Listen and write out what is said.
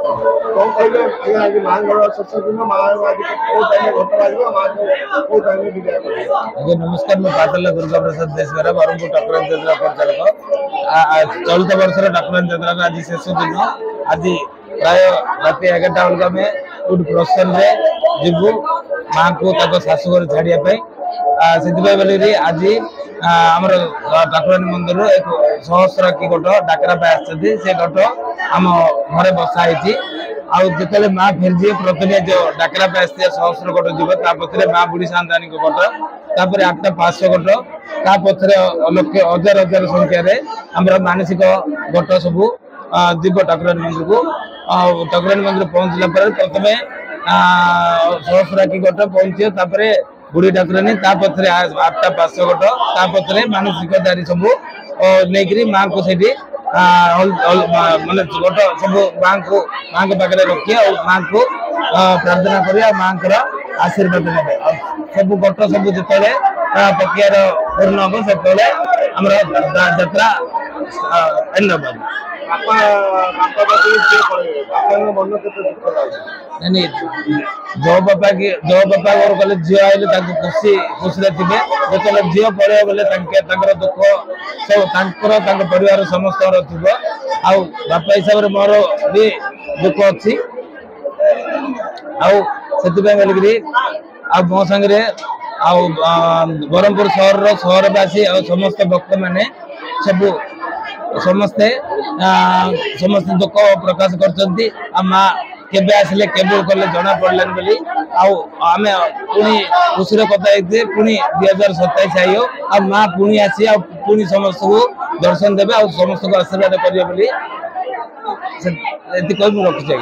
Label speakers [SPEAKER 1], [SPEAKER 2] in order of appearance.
[SPEAKER 1] कौन कहले आज मांगड़ सत्संग मां आज को टाइम घट लागो मां को टाइम विदाय कर।
[SPEAKER 2] आगे नमस्कार मैं पातला दुर्गा प्रसाद देशवेरा बरमपुर ठाकुराणी यात्रा परिचालक। चलित वर्षर ठाकुराणी यात्रा आज शेष दिन। आज प्राय रात 11टा बेलू आम गोटे प्रोसेसन जीवु माँ को शाशुघर छाड़ापी से आज आम ठाकुराणी मंदिर एक सहस्र कि गोट डाकरा पाई से गोट आम घरे बसाई आते माँ फेरजी प्रथम जो डाकरा पाई सहस्र गोट जीव पचर माँ बुढ़ी सांतानी गोट तापर 8टा 500 गोट तापरे लक्ष हजार हजार संख्यार आम मानसिक गोट सब जीव ठाकुराणी मंदिर को ठाकुराणी मंदिर पहुंचला प्रथम सहस्रा कि गोट पहुंचे बुढ़ी ठाकुराणी पचरे 8टा 500 गोट तापरे मानसिक दारी सब नहीं माँ को से माने गोट सब माँ के पाखे रखी माँ को प्रार्थना कर माँ को आशीर्वाद ने सब गोट सब जो प्रक्रियार पूर्ण हम से यात्रा एंड नहीं जो बापा घर कले झी आइले खुशी खुशी थे जो झी पड़े बोले दुख सब परिवार समस्त थी बापा हिसाब से मोर भी दुख अच्छी बोलिकी मो सांगे बरमपुर सहरवासी समस्त भक्त मैंने सब समस्ते समस्त दुख प्रकाश कर माँ केबे आसिले केबे कले जना पड़लान बोली आम पुणी खुशी कथा पुणी 2027 आई आ माँ पुणी आसी पुणी समस्त को दर्शन देवे समस्त को आशीर्वाद करेंगे रखुचे।